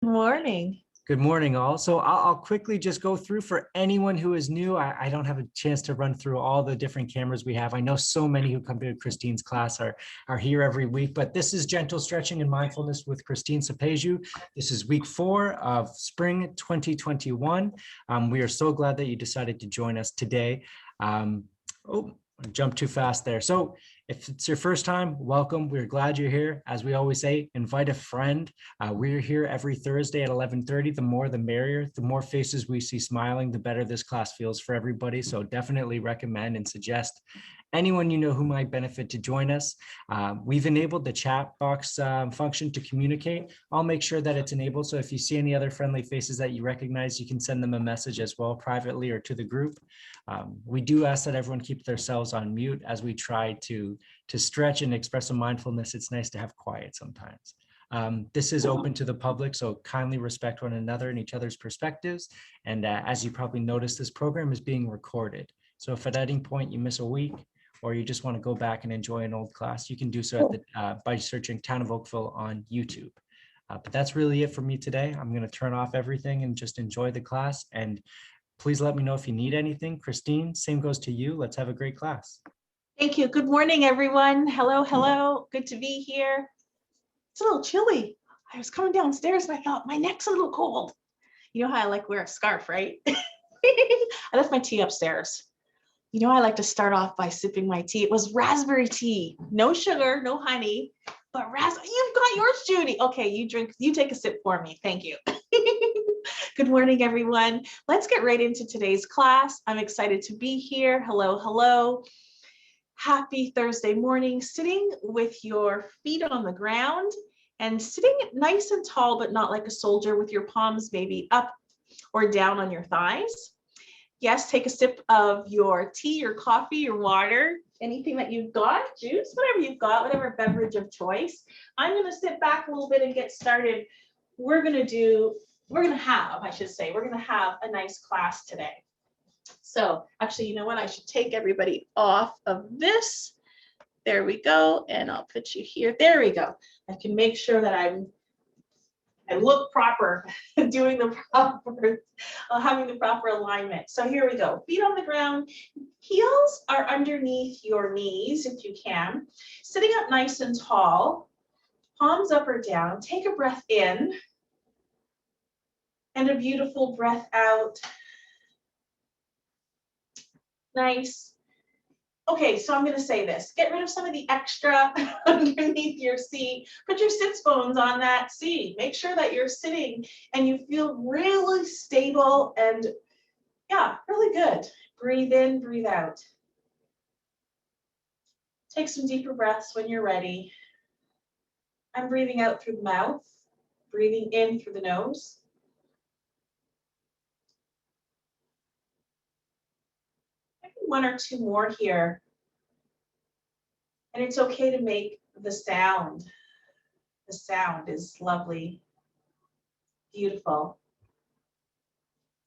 Morning. Good morning, all. So I'll quickly just go through for anyone who is new. I don't have a chance to run through all the different cameras we have. I know so many who come to Kristeen's class are here every week, but this is Gentle Stretching and Mindfulness with Kristeen Sopeju. This is week 4 of spring 2021. We are so glad that you decided to join us today. I jumped too fast there. So if it's your first time, welcome. We're glad you're here. As we always say, invite a friend. We're here every Thursday at 11:30. The more, the merrier. The more faces we see smiling, the better this class feels for everybody. So definitely recommend and suggest anyone you know who might benefit to join us. We've enabled the chat box function to communicate. I'll make sure that it's enabled. So if you see any other friendly faces that you recognize, you can send them a message as well, privately or to the group. We do ask that everyone keep themselves on mute as we try to stretch and express a mindfulness. It's nice to have quiet sometimes. This is open to the public, so kindly respect one another and each other's perspectives. And as you probably noticed, this program is being recorded. So if at any point you miss a week, or you just want to go back and enjoy an old class, you can do so by searching Town of Oakville on YouTube. But that's really it for me today. I'm going to turn off everything and just enjoy the class. And please let me know if you need anything. Kristeen, same goes to you. Let's have a great class. Thank you. Good morning, everyone. Hello, hello. Good to be here. It's a little chilly. I was coming downstairs and I thought my neck's a little cold. You know how I like wear a scarf, right? I left my tea upstairs. You know, I like to start off by sipping my tea. It was raspberry tea, no sugar, no honey, but you've got yours, Judy. Okay, you take a sip for me. Thank you. Good morning, everyone. Let's get right into today's class. I'm excited to be here. Hello, hello. Happy Thursday morning. Sitting with your feet on the ground and sitting nice and tall, but not like a soldier, with your palms maybe up or down on your thighs. Yes, take a sip of your tea, your coffee, your water, anything that you've got, juice, whatever you've got, whatever beverage of choice. I'm going to sit back a little bit and get started. We're going to have a nice class today. So actually, you know what? I should take everybody off of this. There we go. And I'll put you here. There we go. I can make sure that I look proper, doing the proper, having the proper alignment. So here we go. Feet on the ground. Heels are underneath your knees if you can. Sitting up nice and tall. Palms up or down. Take a breath in. And a beautiful breath out. Nice. Okay, so I'm going to say this. Get rid of some of the extra underneath your seat. Put your sits bones on that seat. Make sure that you're sitting and you feel really stable and, yeah, really good. Breathe in, breathe out. Take some deeper breaths when you're ready. I'm breathing out through the mouth, breathing in through the nose. One or two more here. And it's okay to make the sound. The sound is lovely, beautiful.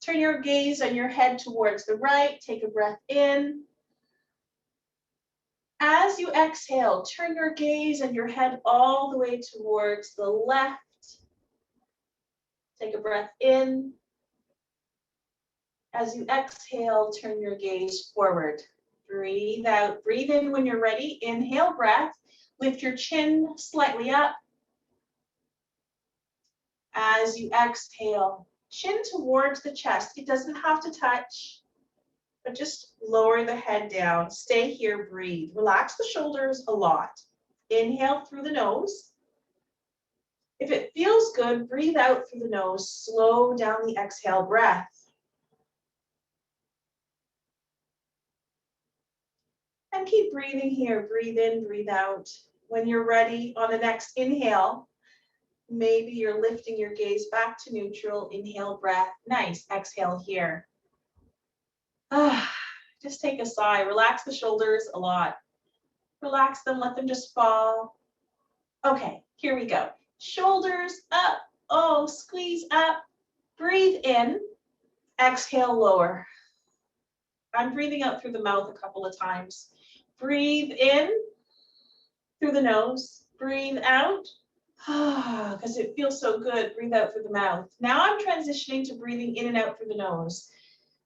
Turn your gaze and your head towards the right. Take a breath in. As you exhale, turn your gaze and your head all the way towards the left. Take a breath in. As you exhale, turn your gaze forward. Breathe out. Breathe in when you're ready. Inhale, breath. Lift your chin slightly up. As you exhale, chin towards the chest. It doesn't have to touch, but just lower the head down. Stay here, breathe. Relax the shoulders a lot. Inhale through the nose. If it feels good, breathe out through the nose. Slow down the exhale breath. And keep breathing here. Breathe in, breathe out. When you're ready, on the next inhale, maybe you're lifting your gaze back to neutral. Inhale, breath. Nice. Exhale here. Just take a sigh. Relax the shoulders a lot. Relax them. Let them just fall. Okay, here we go. Shoulders up. Oh, squeeze up. Breathe in. Exhale, lower. I'm breathing out through the mouth a couple of times. Breathe in through the nose. Breathe out Because it feels so good. Breathe out through the mouth. Now I'm transitioning to breathing in and out through the nose.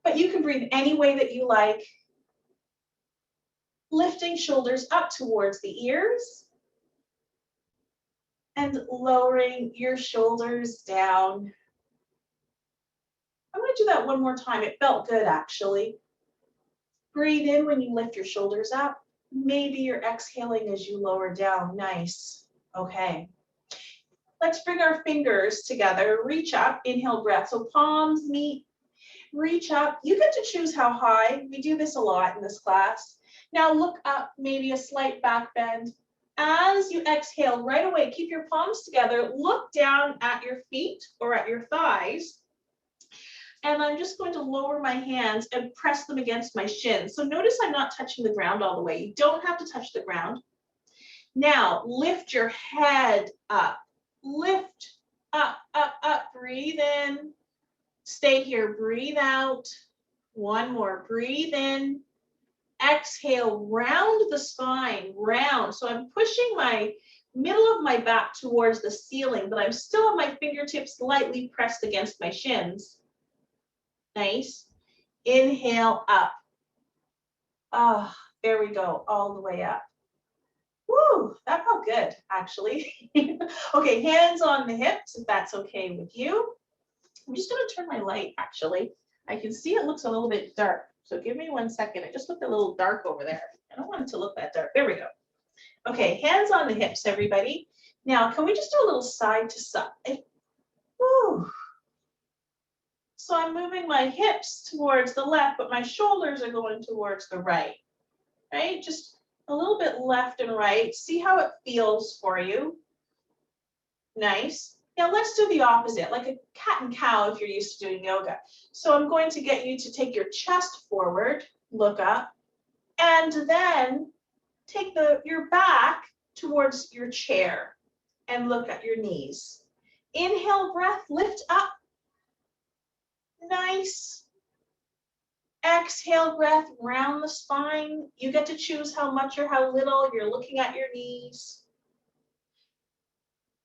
But you can breathe any way that you like. Lifting shoulders up towards the ears. And lowering your shoulders down. I'm going to do that one more time. It felt good, actually. Breathe in when you lift your shoulders up. Maybe you're exhaling as you lower down. Nice. Okay. Let's bring our fingers together. Reach up. Inhale, breath. So palms meet. Reach up. You get to choose how high. We do this a lot in this class. Now look up, maybe a slight back bend. As you exhale, right away, keep your palms together. Look down at your feet or at your thighs. And I'm just going to lower my hands and press them against my shins. So notice I'm not touching the ground all the way. You don't have to touch the ground. Now lift your head up. Lift up, up, up. Breathe in. Stay here. Breathe out. One more. Breathe in. Exhale. Round the spine. Round. So I'm pushing my middle of my back towards the ceiling, but I'm still on my fingertips lightly pressed against my shins. Nice. Inhale up. Ah, there we go. All the way up. Woo, that felt good, actually. Okay, hands on the hips, if that's okay with you. I'm just going to turn my light, actually. I can see it looks a little bit dark. So give me 1 second. It just looked a little dark over there. I don't want it to look that dark. There we go. Okay, hands on the hips, everybody. Now, can we just do a little side to side? Woo. So I'm moving my hips towards the left, but my shoulders are going towards the right, right? Just a little bit left and right. See how it feels for you. Nice. Now let's do the opposite, like a cat and cow if you're used to doing yoga. So I'm going to get you to take your chest forward, look up, and then take your back towards your chair and look at your knees. Inhale, breath, lift up. Nice. Exhale, breath, round the spine. You get to choose how much or how little you're looking at your knees.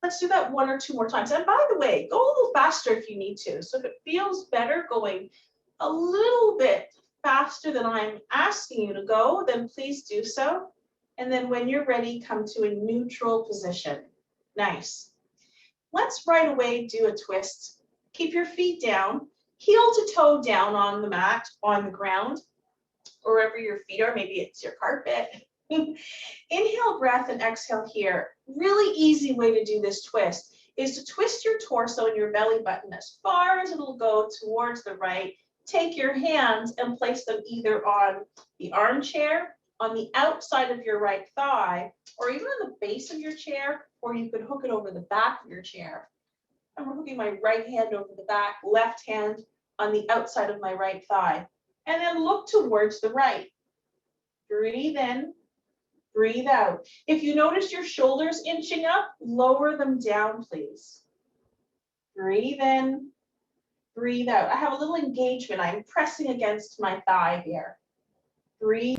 Let's do that 1 or 2 more times. And by the way, go a little faster if you need to. So if it feels better going a little bit faster than I'm asking you to go, then please do so. And then when you're ready, come to a neutral position. Nice. Let's right away do a twist. Keep your feet down. Heel to toe down on the mat, on the ground, or wherever your feet are. Maybe it's your carpet. Inhale, breath, and exhale here. Really easy way to do this twist is to twist your torso and your belly button as far as it'll go towards the right. Take your hands and place them either on the armchair, on the outside of your right thigh, or even on the base of your chair, or you could hook it over the back of your chair. I'm hooking my right hand over the back, left hand on the outside of my right thigh. And then look towards the right. Breathe in, breathe out. If you notice your shoulders inching up, lower them down, please. Breathe in, breathe out. I have a little engagement. I'm pressing against my thigh here. Breathe.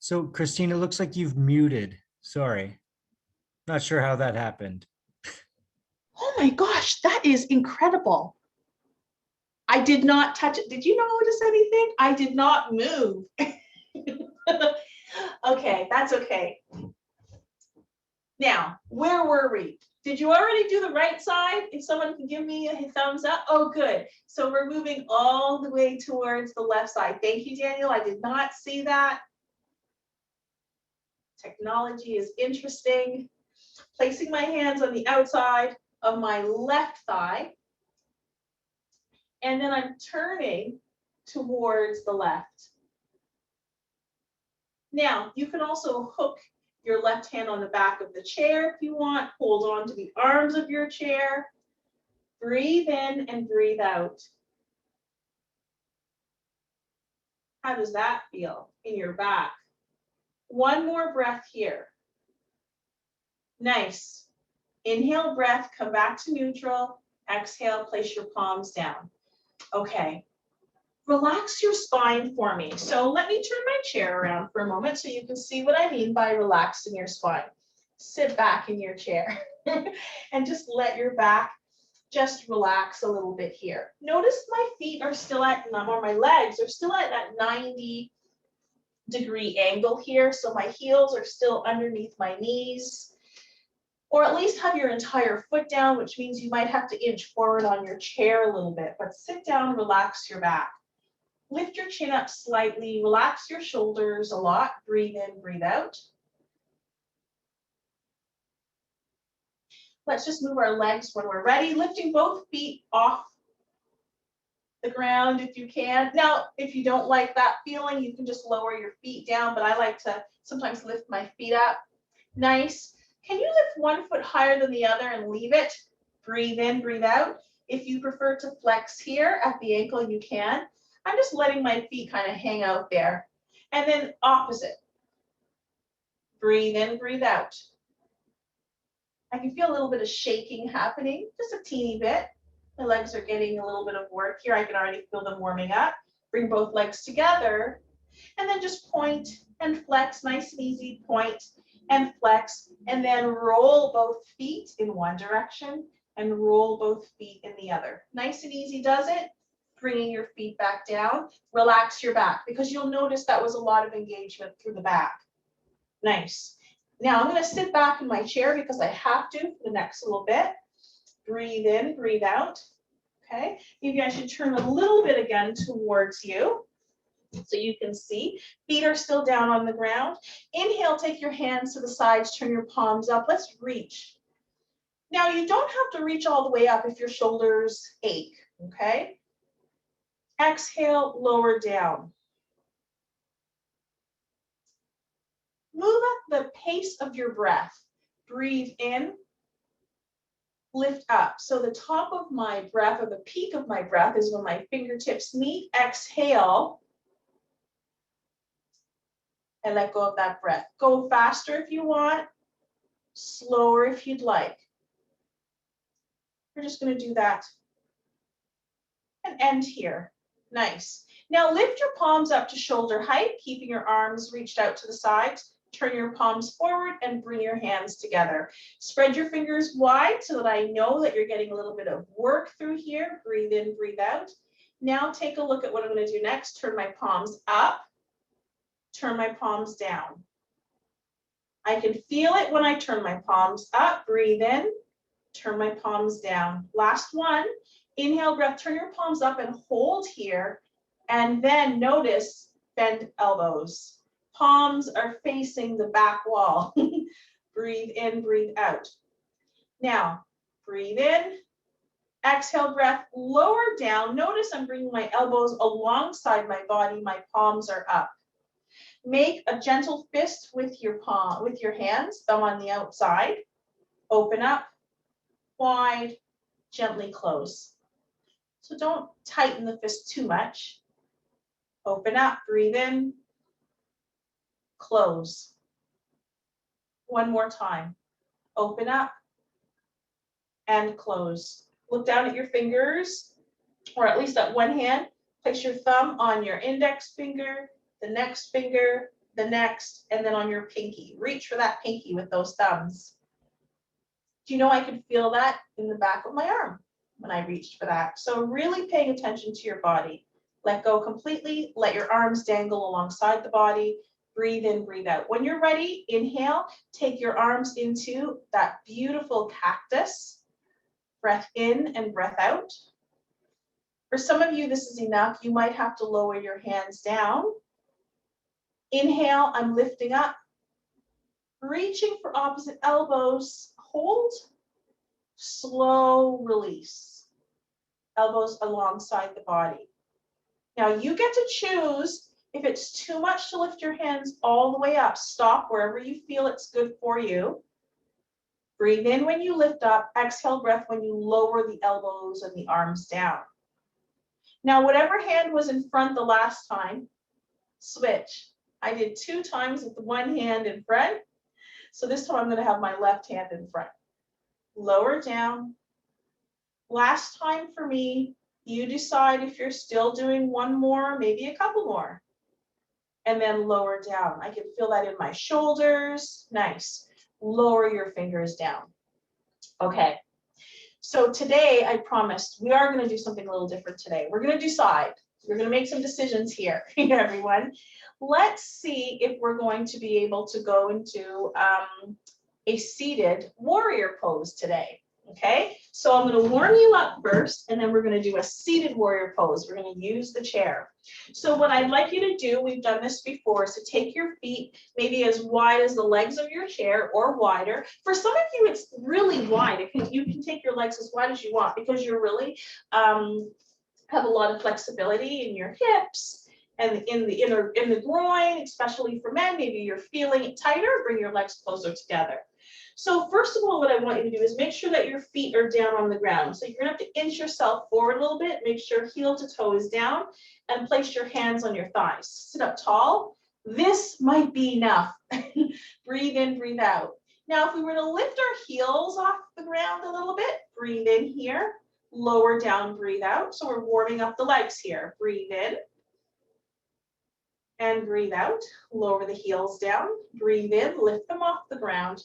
So Kristeen, it looks like you've muted. Sorry. Not sure how that happened. Oh my gosh, that is incredible. I did not touch it. Did you notice anything? I did not move. Okay, that's okay. Now, where were we? Did you already do the right side? If someone can give me a thumbs up. Oh, good. So we're moving all the way towards the left side. Thank you, Daniel. I did not see that. Technology is interesting. Placing my hands on the outside of my left thigh. And then I'm turning towards the left. Now, you can also hook your left hand on the back of the chair if you want. Hold on to the arms of your chair. Breathe in and breathe out. How does that feel in your back? One more breath here. Nice. Inhale, breath, come back to neutral. Exhale, place your palms down. Okay. Relax your spine for me. So let me turn my chair around for a moment so you can see what I mean by relaxing your spine. Sit back in your chair and just let your back just relax a little bit here. Notice my feet are still at, or my legs are still at that 90-degree angle here. So my heels are still underneath my knees, or at least have your entire foot down, which means you might have to inch forward on your chair a little bit, but sit down, relax your back. Lift your chin up slightly, relax your shoulders a lot, breathe in, breathe out. Let's just move our legs when we're ready, lifting both feet off the ground if you can. Now, if you don't like that feeling, you can just lower your feet down, but I like to sometimes lift my feet up. Nice. Can you lift one foot higher than the other and leave it? Breathe in, breathe out. If you prefer to flex here at the ankle, you can. I'm just letting my feet kind of hang out there. And then opposite. Breathe in, breathe out. I can feel a little bit of shaking happening, just a teeny bit. My legs are getting a little bit of work here. I can already feel them warming up. Bring both legs together and then just point and flex, nice and easy, point and flex, and then roll both feet in one direction and roll both feet in the other. Nice and easy does it. Bringing your feet back down, relax your back because you'll notice that was a lot of engagement through the back. Nice. Now I'm going to sit back in my chair because I have to for the next little bit. Breathe in, breathe out. Okay, maybe I should turn a little bit again towards you so you can see. Feet are still down on the ground. Inhale, take your hands to the sides, turn your palms up. Let's reach. Now you don't have to reach all the way up if your shoulders ache, okay? Exhale, lower down. Move at the pace of your breath. Breathe in, lift up. So the top of my breath, or the peak of my breath, is when my fingertips meet. Exhale, and let go of that breath. Go faster if you want, slower if you'd like. We're just going to do that and end here. Nice. Now lift your palms up to shoulder height, keeping your arms reached out to the sides. Turn your palms forward and bring your hands together. Spread your fingers wide so that I know that you're getting a little bit of work through here. Breathe in, breathe out. Now take a look at what I'm going to do next. Turn my palms up, turn my palms down. I can feel it when I turn my palms up. Breathe in, turn my palms down. Last one. Inhale, breath, turn your palms up and hold here. And then notice bend elbows. Palms are facing the back wall. Breathe in, breathe out. Now, breathe in. Exhale, breath, lower down. Notice I'm bringing my elbows alongside my body. My palms are up. Make a gentle fist with your palm, with your hands, thumb on the outside. Open up, wide, gently close. So don't tighten the fist too much. Open up, breathe in, close. One more time. Open up and close. Look down at your fingers, or at least at one hand. Place your thumb on your index finger, the next finger, the next, and then on your pinky. Reach for that pinky with those thumbs. Do you know I could feel that in the back of my arm when I reached for that? So really paying attention to your body. Let go completely. Let your arms dangle alongside the body. Breathe in, breathe out. When you're ready, inhale. Take your arms into that beautiful cactus. Breath in and breath out. For some of you, this is enough. You might have to lower your hands down. Inhale, I'm lifting up. Reaching for opposite elbows. Hold. Slow release. Elbows alongside the body. Now you get to choose if it's too much to lift your hands all the way up. Stop wherever you feel it's good for you. Breathe in when you lift up. Exhale breath when you lower the elbows and the arms down. Now whatever hand was in front the last time, switch. I did 2 times with the one hand in front. So this time I'm going to have my left hand in front. Lower down. Last time for me, You decide if you're still doing one more, maybe a couple more. And then lower down. I can feel that in my shoulders. Nice. Lower your fingers down. Okay. So today, I promised we are going to do something a little different today. We're going to decide. We're going to make some decisions here, everyone. Let's see if we're going to be able to go into a seated warrior pose today. Okay, so I'm going to warm you up first, and then we're going to do a seated warrior pose. We're going to use the chair. So what I'd like you to do, we've done this before, so take your feet maybe as wide as the legs of your chair or wider. For some of you, it's really wide. You can take your legs as wide as you want because you're really have a lot of flexibility in your hips and in the groin, especially for men. Maybe you're feeling it tighter. Bring your legs closer together. So first of all, what I want you to do is make sure that your feet are down on the ground. So you're gonna have to inch yourself forward a little bit, make sure heel to toe is down, and place your hands on your thighs. Sit up tall. This might be enough. Breathe in, breathe out. Now, if we were to lift our heels off the ground a little bit, breathe in here, lower down, breathe out. So we're warming up the legs here. Breathe in and breathe out. Lower the heels down, breathe in, lift them off the ground,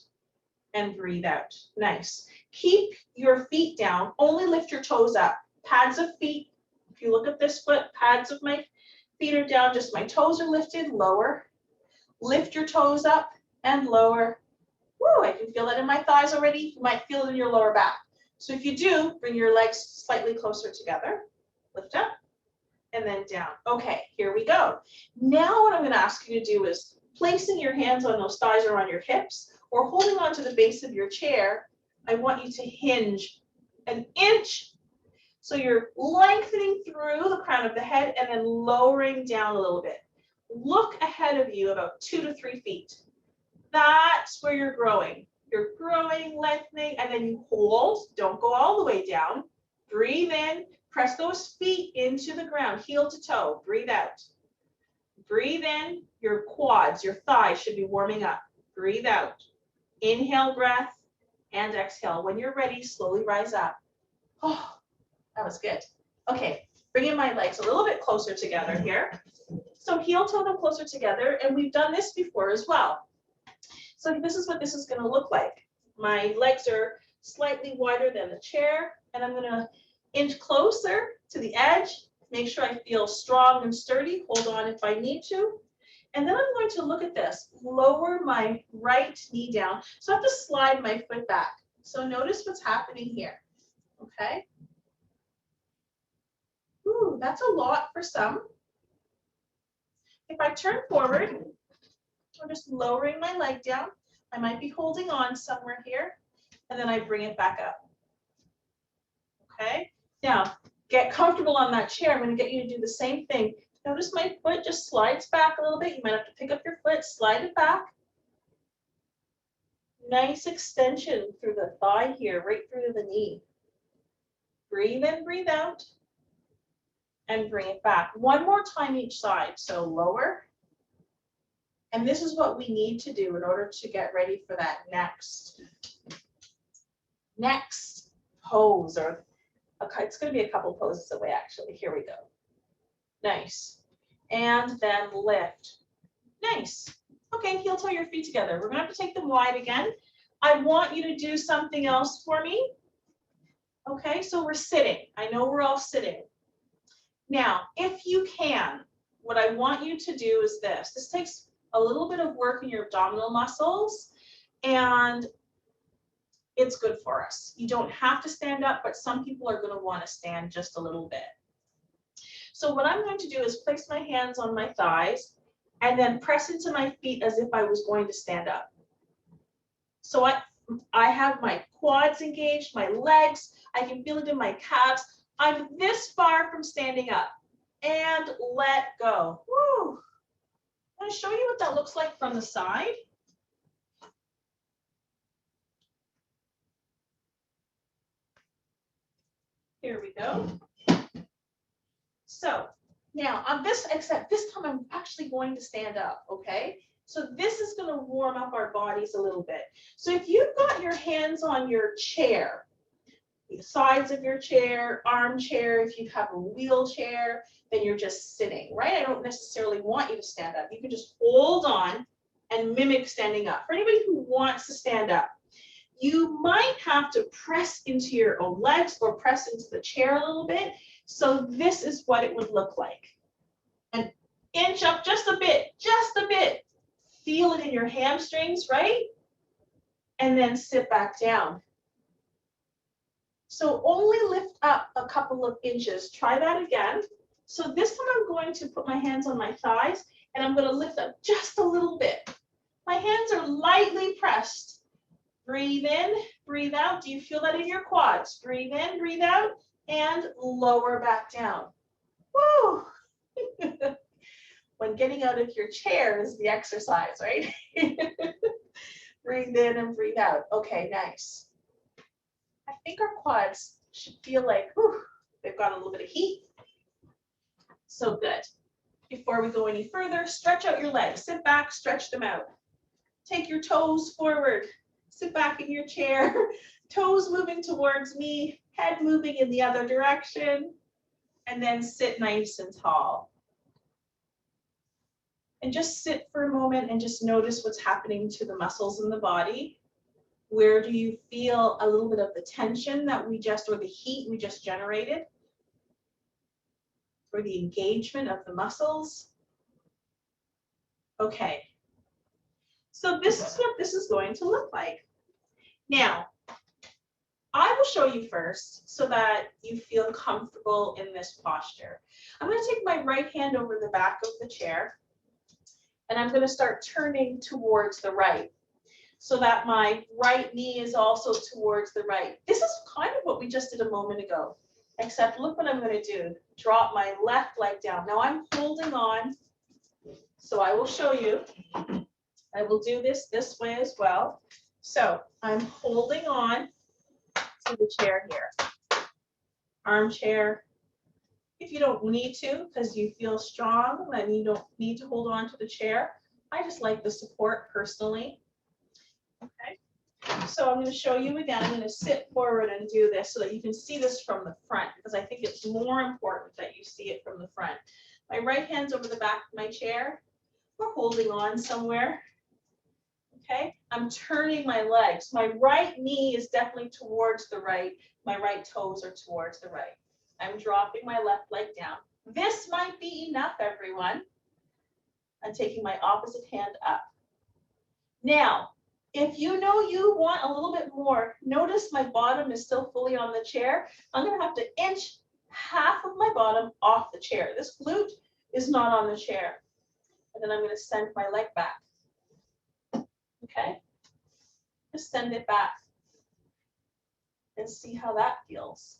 and breathe out. Nice. Keep your feet down. Only lift your toes up. Pads of feet. If you look at this foot, pads of my feet are down. Just my toes are lifted. Lower. Lift your toes up and lower. Woo, I can feel that in my thighs already. You might feel it in your lower back. So if you do, bring your legs slightly closer together. Lift up and then down. Okay, here we go. Now what I'm going to ask you to do is placing your hands on those thighs or on your hips, or holding on to the base of your chair. I want you to hinge an inch. So you're lengthening through the crown of the head and then lowering down a little bit. Look ahead of you about 2 to 3 feet. That's where you're growing. You're growing, lengthening, and then you hold. Don't go all the way down. Breathe in. Press those feet into the ground, heel to toe. Breathe out. Breathe in. Your quads, your thighs should be warming up. Breathe out. Inhale breath and exhale. When you're ready, slowly rise up. Oh, that was good. Okay, bringing my legs a little bit closer together here. So heel toe them closer together, and we've done this before as well. So this is what this is going to look like. My legs are slightly wider than the chair, and I'm going to inch closer to the edge. Make sure I feel strong and sturdy. Hold on if I need to. And then I'm going to look at this, lower my right knee down. So I have to slide my foot back. So notice what's happening here, okay? Ooh, that's a lot for some. If I turn forward, I'm just lowering my leg down. I might be holding on somewhere here, and then I bring it back up, okay? Now, get comfortable on that chair. I'm gonna get you to do the same thing. Notice my foot just slides back a little bit. You might have to pick up your foot, slide it back. Nice extension through the thigh here, right through to the knee. Breathe in, breathe out, and bring it back. One more time each side. So lower. And this is what we need to do in order to get ready for that next pose. Or okay, it's going to be a couple poses away, actually. Here we go. Nice. And then lift. Nice. Okay, heel toe your feet together. We're going to have to take them wide again. I want you to do something else for me. Okay, so we're sitting. I know we're all sitting. Now, if you can, what I want you to do is this. This takes a little bit of work in your abdominal muscles, and it's good for us. You don't have to stand up, but some people are going to want to stand just a little bit. So what I'm going to do is place my hands on my thighs and then press into my feet as if I was going to stand up. So I have my quads engaged, my legs, I can feel it in my calves. I'm this far from standing up, and let go. Woo! I'm going to show you what that looks like from the side. Here we go. So now on this, except this time I'm actually going to stand up, okay? So this is going to warm up our bodies a little bit. So if you've got your hands on your chair, sides of your chair, armchair. If you have a wheelchair, then you're just sitting, right? I don't necessarily want you to stand up. You can just hold on and mimic standing up. For anybody who wants to stand up, you might have to press into your own legs or press into the chair a little bit. So this is what it would look like. And inch up just a bit, just a bit. Feel it in your hamstrings, right? And then sit back down. So only lift up a couple of inches. Try that again. So this time I'm going to put my hands on my thighs and I'm going to lift up just a little bit. My hands are lightly pressed. Breathe in, breathe out. Do you feel that in your quads? Breathe in, breathe out, and lower back down. Woo! When getting out of your chair is the exercise, right? Breathe in and breathe out. Okay, nice. I think our quads should feel like, whew, they've got a little bit of heat. So good. Before we go any further, stretch out your legs. Sit back, stretch them out. Take your toes forward. Sit back in your chair, toes moving towards me, head moving in the other direction, and then sit nice and tall. And just sit for a moment and just notice what's happening to the muscles in the body. Where do you feel a little bit of the tension that we just, or the heat we just generated? Or the engagement of the muscles? Okay. So this is what this is going to look like. Now, I will show you first so that you feel comfortable in this posture. I'm going to take my right hand over the back of the chair, and I'm going to start turning towards the right so that my right knee is also towards the right. This is kind of what we just did a moment ago, except look what I'm going to do. Drop my left leg down. Now I'm holding on, so I will show you. I will do this way as well. So I'm holding on to the chair here. Armchair. If you don't need to, because you feel strong, then you don't need to hold on to the chair. I just like the support personally. Okay. So I'm going to show you again. I'm going to sit forward and do this so that you can see this from the front, because I think it's more important that you see it from the front. My right hand's over the back of my chair. We're holding on somewhere. Okay, I'm turning my legs. My right knee is definitely towards the right. My right toes are towards the right. I'm dropping my left leg down. This might be enough, everyone. I'm taking my opposite hand up. Now, if you know you want a little bit more, notice my bottom is still fully on the chair. I'm going to have to inch half of my bottom off the chair. This glute is not on the chair. And then I'm going to send my leg back. Okay, just send it back and see how that feels.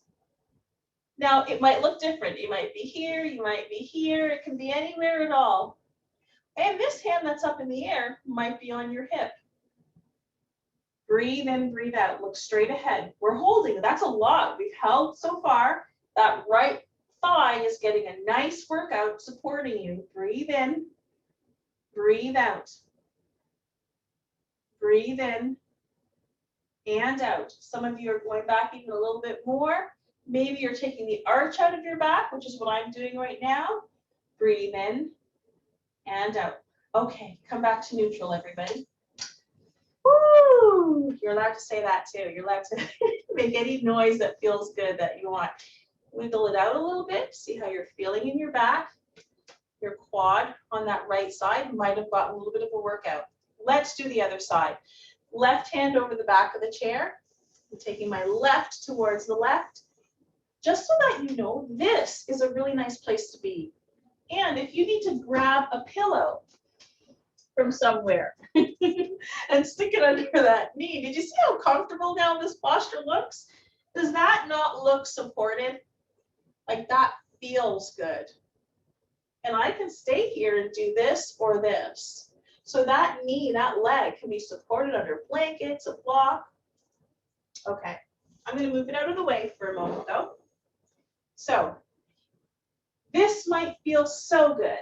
Now, it might look different. You might be here, you might be here. It can be anywhere at all. And this hand that's up in the air might be on your hip. Breathe in, breathe out. Look straight ahead. We're holding. That's a lot. We've held so far. That right thigh is getting a nice workout supporting you. Breathe in, breathe out. Breathe in and out. Some of you are going back even a little bit more. Maybe you're taking the arch out of your back, which is what I'm doing right now. Breathe in and out. Okay, come back to neutral, everybody. Woo! You're allowed to say that too. You're allowed to make any noise that feels good that you want. Wiggle it out a little bit. See how you're feeling in your back. Your quad on that right side might have gotten a little bit of a workout. Let's do the other side. Left hand over the back of the chair. I'm taking my left towards the left. Just so that you know, this is a really nice place to be. And if you need to grab a pillow from somewhere and stick it under that knee, did you see how comfortable now this posture looks? Does that not look supported? Like that feels good. And I can stay here and do this or this. So that knee, that leg can be supported under blankets, a block. Okay, I'm going to move it out of the way for a moment though. So this might feel so good.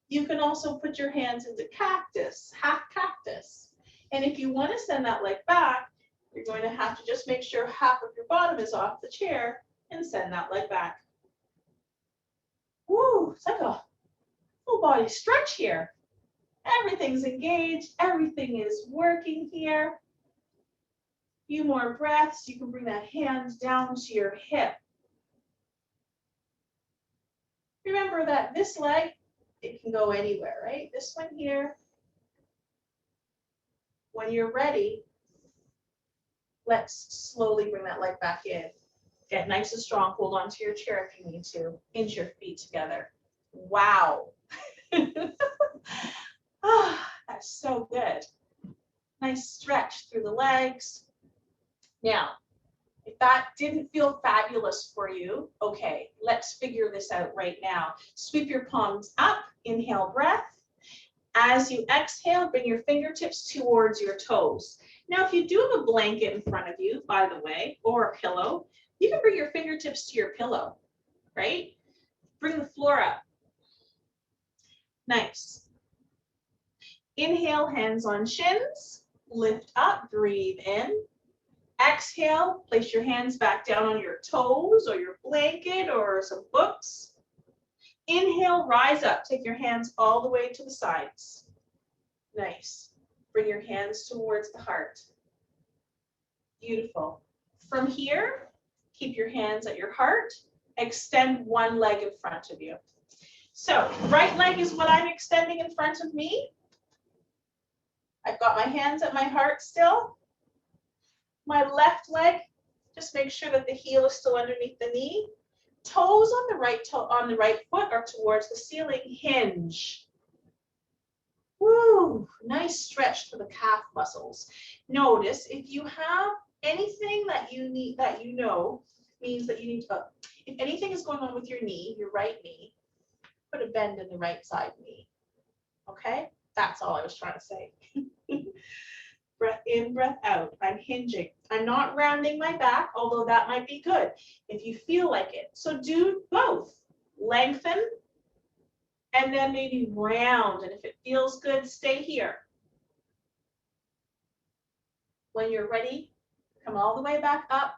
You can also put your hands into cactus, half cactus. And if you want to send that leg back, You're going to have to just make sure half of your bottom is off the chair and send that leg back. Woo, it's like a full body stretch here. Everything's engaged, everything is working here. Few more breaths. You can bring that hand down to your hip. Remember that this leg, it can go anywhere, right? This one here. When you're ready, let's slowly bring that leg back in. Get nice and strong. Hold on to your chair if you need to. Hinge your feet together. Wow. Ah, that's so good. Nice stretch through the legs. Now, if that didn't feel fabulous for you, okay, let's figure this out right now. Sweep your palms up, inhale breath. As you exhale, bring your fingertips towards your toes. Now, if you do have a blanket in front of you, by the way, or a pillow, you can bring your fingertips to your pillow, right? Bring the floor up. Nice. Inhale, hands on shins. Lift up, breathe in. Exhale, place your hands back down on your toes or your blanket or some books. Inhale, rise up. Take your hands all the way to the sides. Nice. Bring your hands towards the heart. Beautiful. From here, keep your hands at your heart. Extend one leg in front of you. So, right leg is what I'm extending in front of me. I've got my hands at my heart still. My left leg, just make sure that the heel is still underneath the knee. Toes on the right foot are towards the ceiling. Hinge. Woo! Nice stretch to the calf muscles. Notice if you have anything that you need, that you know means that you need to. If anything is going on with your knee, your right knee, put a bend in the right side knee. Okay, that's all I was trying to say. Breath in, breath out. I'm hinging. I'm not rounding my back, although that might be good if you feel like it. So do both. Lengthen and then maybe round. And if it feels good, stay here. When you're ready, come all the way back up.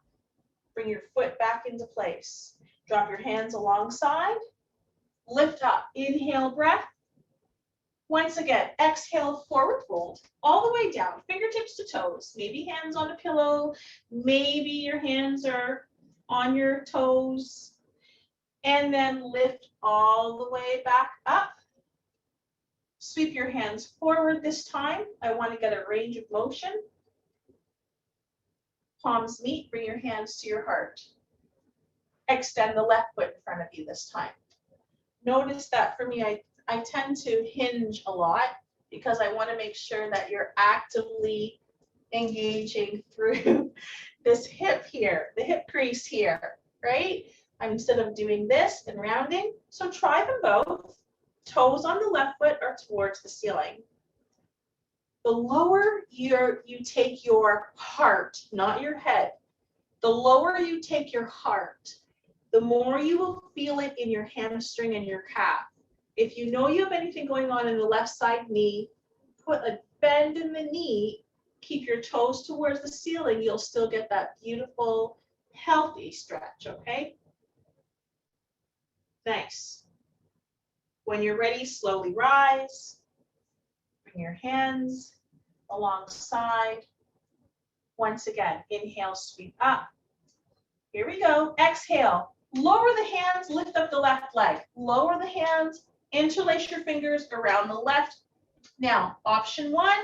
Bring your foot back into place. Drop your hands alongside. Lift up. Inhale, breath. Once again, exhale, forward fold, all the way down, fingertips to toes, maybe hands on a pillow, maybe your hands are on your toes, and then lift all the way back up. Sweep your hands forward this time. I want to get a range of motion. Palms meet, bring your hands to your heart. Extend the left foot in front of you this time. Notice that for me, I tend to hinge a lot because I want to make sure that you're actively engaging through this hip here, the hip crease here, right? Instead of doing this and rounding. So try them both. Toes on the left foot are towards the ceiling. The lower you take your heart, not your head, the lower you take your heart, the more you will feel it in your hamstring and your calf. If you know you have anything going on in the left side knee, put a bend in the knee, keep your toes towards the ceiling, you'll still get that beautiful, healthy stretch, okay? Nice. When you're ready, slowly rise. Bring your hands alongside. Once again, inhale, sweep up. Here we go. Exhale. Lower the hands, lift up the left leg. Lower the hands. Interlace your fingers around the left. Now, option 1,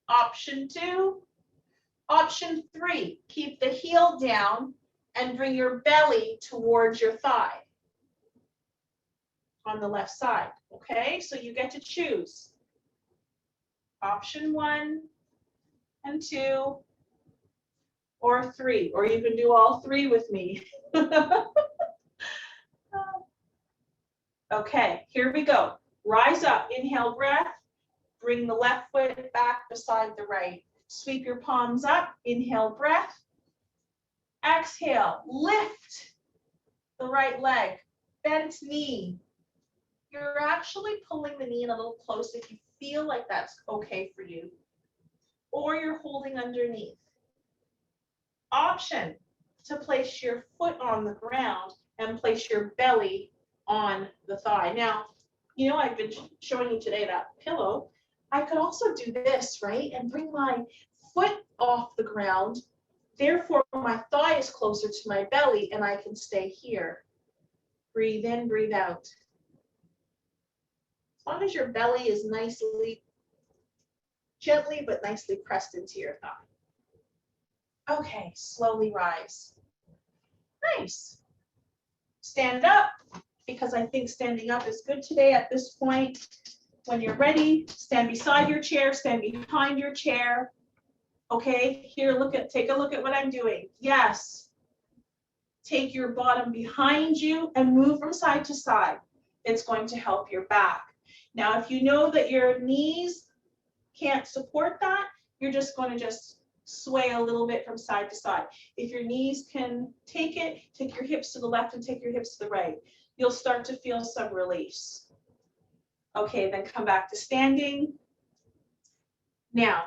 option 2, option 3. Keep the heel down and bring your belly towards your thigh on the left side. Okay, so you get to choose. Option 1 and 2 or 3, or you can do all 3 with me. Okay, here we go. Rise up, inhale breath, bring the left foot back beside the right. Sweep your palms up, inhale breath. Exhale, lift the right leg, bent knee. You're actually pulling the knee in a little close if you feel like that's okay for you. Or you're holding underneath. option to place your foot on the ground and place your belly on the thigh. Now, you know, I've been showing you today that pillow. I could also do this, right? And bring my foot off the ground. Therefore, my thigh is closer to my belly and I can stay here. Breathe in, breathe out. As long as your belly is nicely, gently, but nicely pressed into your thigh. Okay, slowly rise. Nice. Stand up, because I think standing up is good today at this point. When you're ready, stand beside your chair, stand behind your chair. Okay, here, take a look at what I'm doing. Yes. Take your bottom behind you and move from side to side. It's going to help your back. Now, if you know that your knees can't support that, you're just going to sway a little bit from side to side. If your knees can take it, take your hips to the left and take your hips to the right. You'll start to feel some release. Okay, then come back to standing. Now,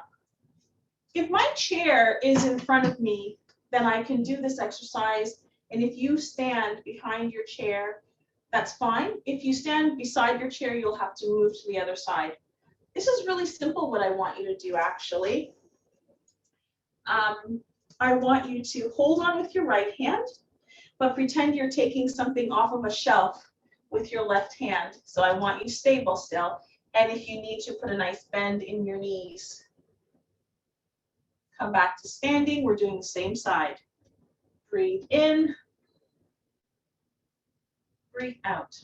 if my chair is in front of me, then I can do this exercise. And if you stand behind your chair, that's fine. If you stand beside your chair, you'll have to move to the other side. This is really simple what I want you to do, actually. I want you to hold on with your right hand, but pretend you're taking something off of a shelf with your left hand. So I want you stable still. And if you need to, put a nice bend in your knees. Come back to standing. We're doing the same side. Breathe in. Breathe out.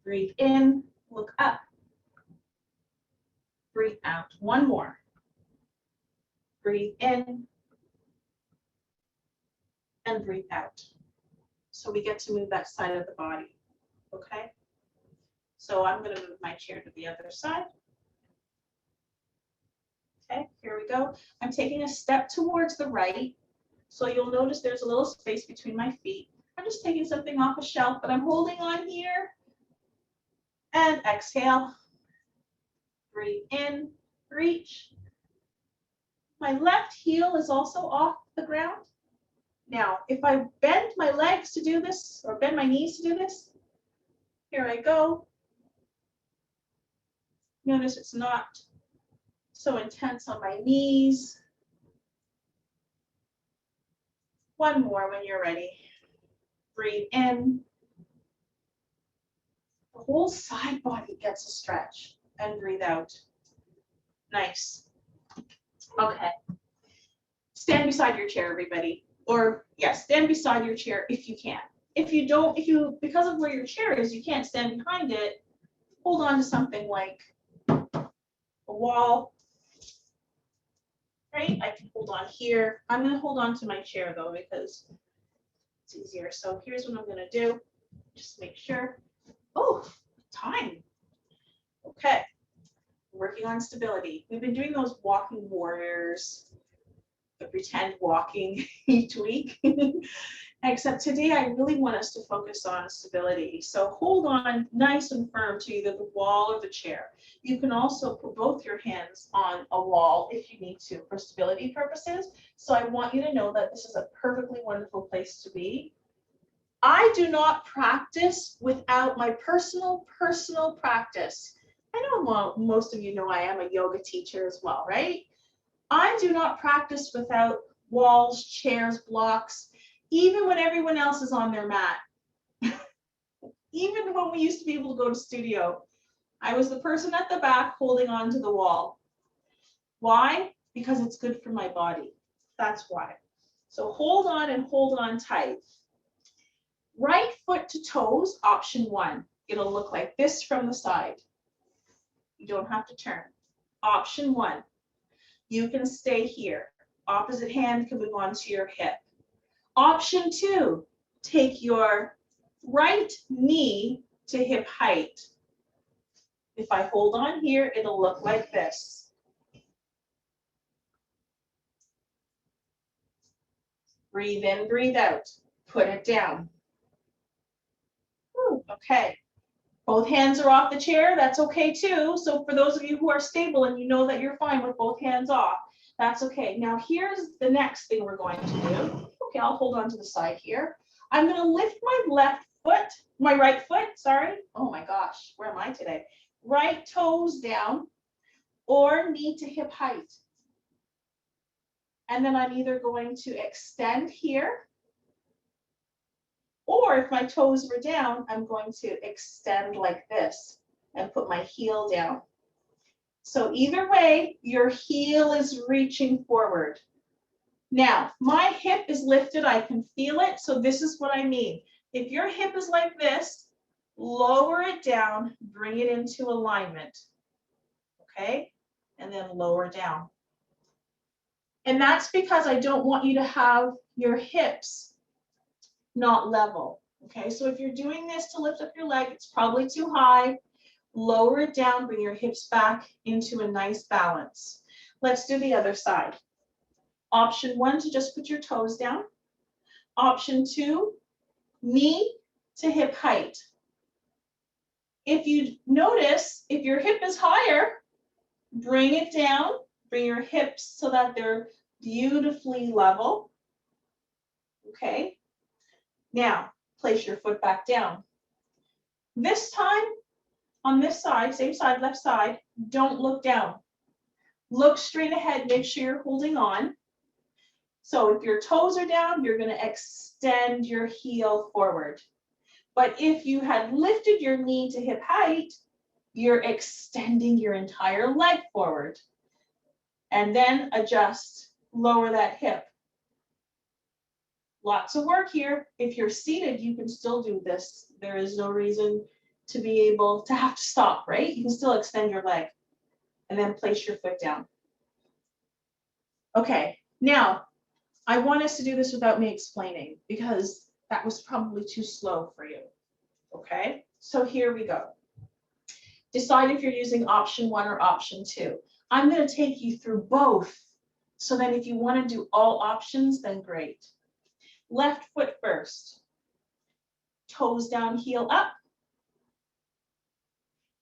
Breathe in. Look up. Breathe out. One more. Breathe in. And breathe out. So we get to move that side of the body. Okay? So I'm going to move my chair to the other side. Okay, here we go. I'm taking a step towards the right. So you'll notice there's a little space between my feet. I'm just taking something off a shelf, but I'm holding on here. And exhale. Breathe in, reach. My left heel is also off the ground. Now, if I bend my legs to do this, or bend my knees to do this, here I go. Notice it's not so intense on my knees. One more when you're ready. Breathe in. The whole side body gets a stretch. And breathe out. Nice. Okay. Stand beside your chair, everybody. Or yes, stand beside your chair if you can. If you don't, because of where your chair is, you can't stand behind it, hold on to something like a wall. Right? I can hold on here. I'm going to hold on to my chair though, because it's easier. So here's what I'm going to do. Just make sure. Oh, time. Okay. Working on stability. We've been doing those walking warriors, the pretend walking each week. Except today I really want us to focus on stability. So hold on nice and firm to either the wall or the chair. You can also put both your hands on a wall if you need to for stability purposes. So I want you to know that this is a perfectly wonderful place to be. I do not practice without my personal practice. I know most of you know I am a yoga teacher as well, right? I do not practice without walls, chairs, blocks, even when everyone else is on their mat. Even when we used to be able to go to studio, I was the person at the back holding on to the wall. Why? Because it's good for my body. That's why. So hold on and hold on tight. Right foot to toes, option 1. It'll look like this from the side. You don't have to turn. Option 1. You can stay here. Opposite hand can move on to your hip. Option 2, take your right knee to hip height. If I hold on here, it'll look like this. Breathe in, breathe out. Put it down. Okay. Both hands are off the chair. That's okay too. So for those of you who are stable and you know that you're fine with both hands off, That's okay. Now here's the next thing we're going to do. Okay, I'll hold on to the side here. I'm going to lift my right foot, sorry. Oh my gosh, where am I today? Right toes down or knee to hip height. And then I'm either going to extend here, or if my toes were down, I'm going to extend like this and put my heel down. So either way, your heel is reaching forward. Now, my hip is lifted, I can feel it, so this is what I mean. If your hip is like this, lower it down, bring it into alignment, okay? And then lower down. And that's because I don't want you to have your hips not level, okay? So if you're doing this to lift up your leg, it's probably too high. Lower it down, bring your hips back into a nice balance. Let's do the other side. Option 1, to just put your toes down. Option 2, knee to hip height. If you notice, if your hip is higher, bring it down, bring your hips so that they're beautifully level. Okay. Now, place your foot back down. This time, on this side, same side, left side, don't look down. Look straight ahead, make sure you're holding on. So if your toes are down, you're going to extend your heel forward. But if you had lifted your knee to hip height, you're extending your entire leg forward. And then adjust, lower that hip. Lots of work here. If you're seated, you can still do this. There is no reason to be able to have to stop, right? You can still extend your leg and then place your foot down. Okay, now I want us to do this without me explaining because that was probably too slow for you. Okay, so here we go. Decide if you're using option 1 or option 2. I'm going to take you through both so that if you want to do all options, then great. Left foot first. Toes down, heel up.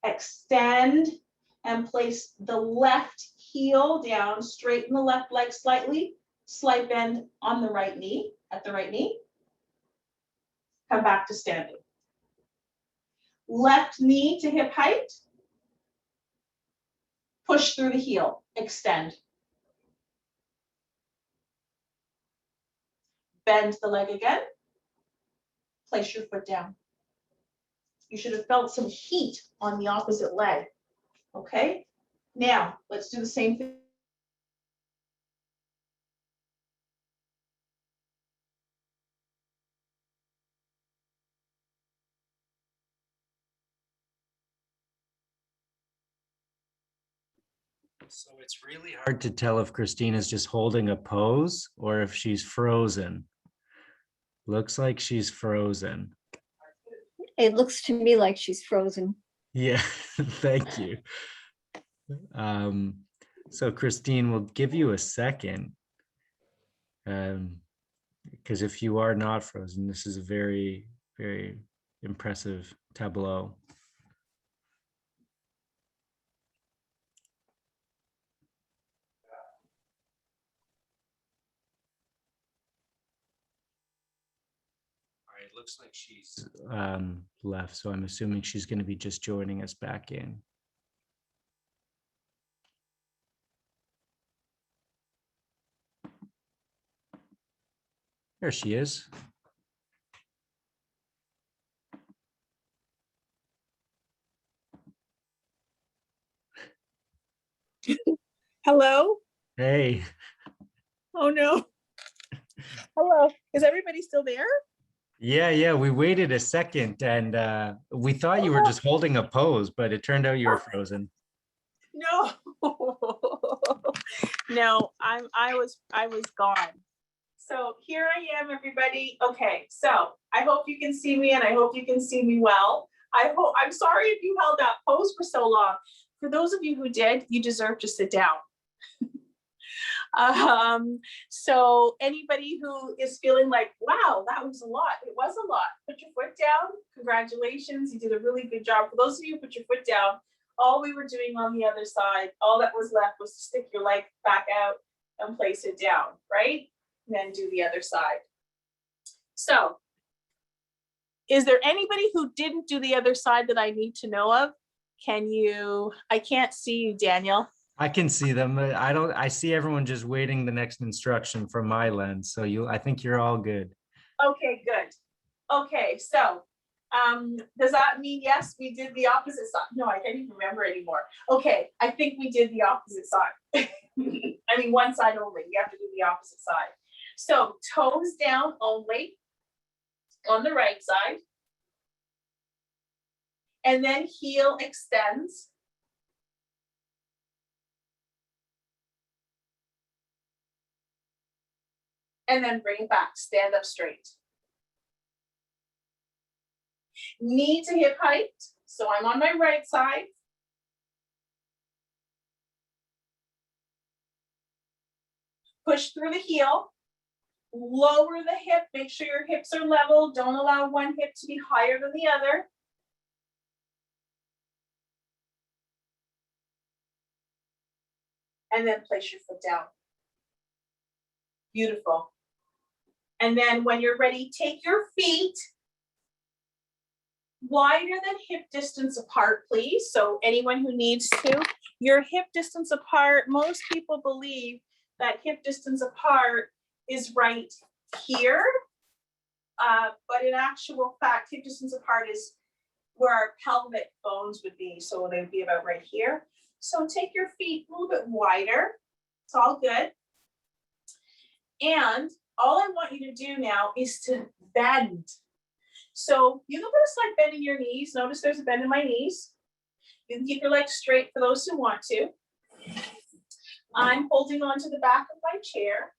Extend and place the left heel down, straighten the left leg slightly, slight bend on the right knee, at the right knee. Come back to standing. Left knee to hip height. Push through the heel, extend. Bend the leg again. Place your foot down. You should have felt some heat on the opposite leg. Okay, now let's do the same thing. So it's really hard to tell if Kristeen is just holding a pose or if she's frozen. Looks like she's frozen. It looks to me like she's frozen. Yeah, thank you. So Kristeen, we'll give you a second. Because if you are not frozen, this is a very, very impressive tableau. All right, it looks like she's left, so I'm assuming she's going to be just joining us back in. There she is. Hello? Hey. Oh no. Hello. Is everybody still there? Yeah, we waited a second and we thought you were just holding a pose, but it turned out you were frozen. No. No, I was gone. So here I am, everybody. Okay, so I hope you can see me and I hope you can see me well. I'm sorry if you held that pose for so long. For those of you who did, you deserve to sit down. So anybody who is feeling like, wow, that was a lot. It was a lot. Put your foot down. Congratulations. You did a really good job. For those of you who put your foot down, all we were doing on the other side, all that was left was to stick your leg back out and place it down, right? And then do the other side. So is there anybody who didn't do the other side that I need to know of? I can't see you, Daniel. I can see them. I see everyone just waiting the next instruction from my lens. So I think you're all good. Okay, good. Okay, so does that mean yes, we did the opposite side? No, I can't even remember anymore. Okay, I think we did the opposite side. I mean, one side only. You have to do the opposite side. So toes down only on the right side. And then heel extends. And then bring it back, stand up straight. Knee to hip height. So I'm on my right side. Push through the heel. Lower the hip, make sure your hips are level. Don't allow one hip to be higher than the other. And then place your foot down. Beautiful. And then when you're ready, take your feet wider than hip distance apart, please. So anyone who needs to, your hip distance apart, most people believe that hip distance apart is right here. But in actual fact, hip distance apart is where our pelvic bones would be. So they would be about right here. So take your feet a little bit wider. It's all good. And all I want you to do now is to bend. So you can put a slight bend in your knees. Notice there's a bend in my knees. You can keep your legs straight for those who want to. I'm holding on to the back of my chair.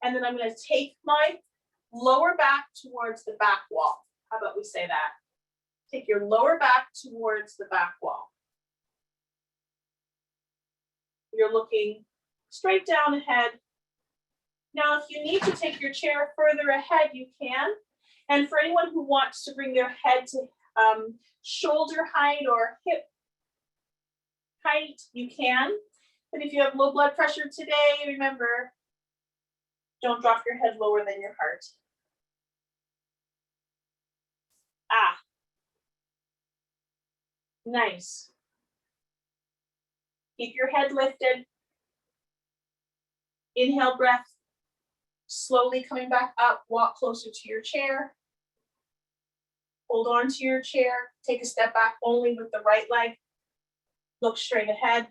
And then I'm going to take my lower back towards the back wall. How about we say that? Take your lower back towards the back wall. You're looking straight down ahead. Now, if you need to take your chair further ahead, you can. And for anyone who wants to bring their head to shoulder height or hip height, you can. But if you have low blood pressure today, remember, don't drop your head lower than your heart. Ah, nice. Keep your head lifted. Inhale, breath. Slowly coming back up, walk closer to your chair. Hold on to your chair. Take a step back only with the right leg. Look straight ahead.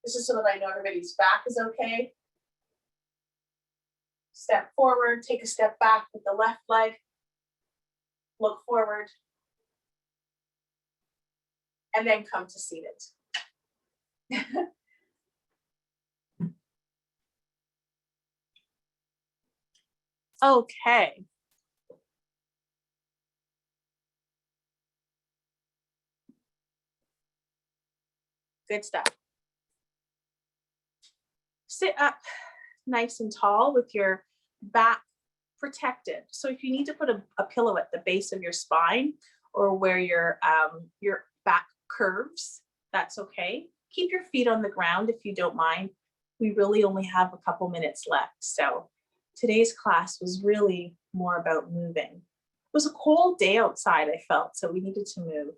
This is so that I know everybody's back is okay. Step forward, take a step back with the left leg. Look forward. And then come to seated. Okay. Good stuff. Sit up nice and tall with your back protected. So if you need to put a pillow at the base of your spine or where your back curves, that's okay. Keep your feet on the ground if you don't mind. We really only have a couple minutes left. So today's class was really more about moving. It was a cold day outside, I felt, so we needed to move.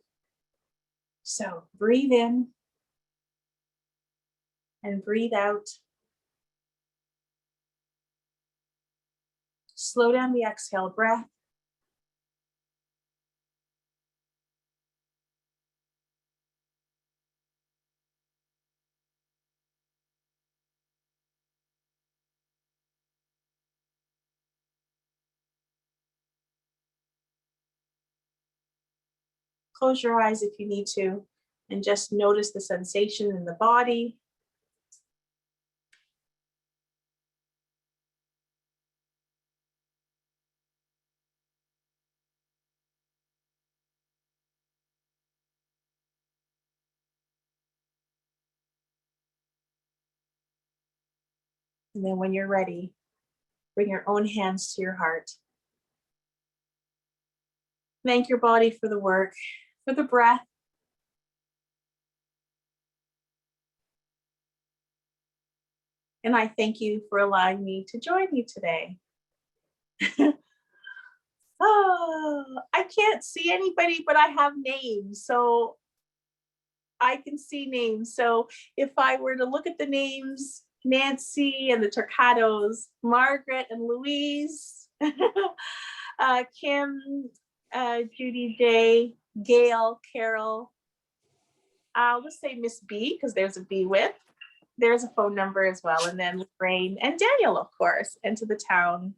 So breathe in and breathe out. Slow down the exhale breath. Close your eyes if you need to, and just notice the sensation in the body. And then when you're ready, bring your own hands to your heart. Thank your body for the work, for the breath. And I thank you for allowing me to join you today. Oh, I can't see anybody, but I have names. So I can see names. So if I were to look at the names, Nancy and the Turcados, Margaret and Louise, Kim, Judy J, Gail, Carol, I'll just say Miss B because there's a B with. There's a phone number as well. And then Lorraine and Daniel, of course, and to the town.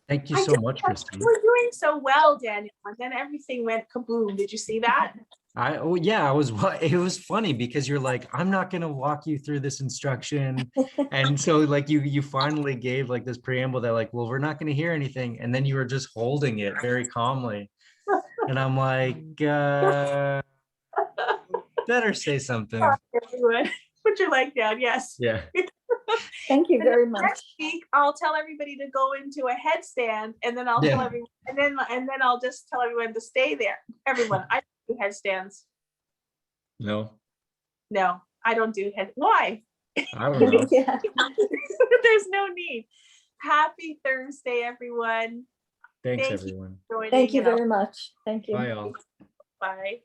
Thank you so much, Kristeen. We're doing so well, Daniel. And then everything went kaboom. Did you see that? Yeah, it was funny because you're like, I'm not going to walk you through this instruction. And so like you finally gave like this preamble that like, well, we're not going to hear anything. And then you were just holding it very calmly. And I'm like, better say something. Put your leg down, yes. Yeah. Thank you And then very much. next week, I'll tell everybody to go into a headstand, and then I'll tell Yeah. everyone, and then I'll just tell everyone to stay there. Everyone, I don't do headstands. No, No, I don't do head. Why? I don't know. Yeah. There's no need. Happy Thursday, everyone. Thanks, Thank you everyone. for joining, Thank you and I'll- very much. Thank you. Bye, all. Bye.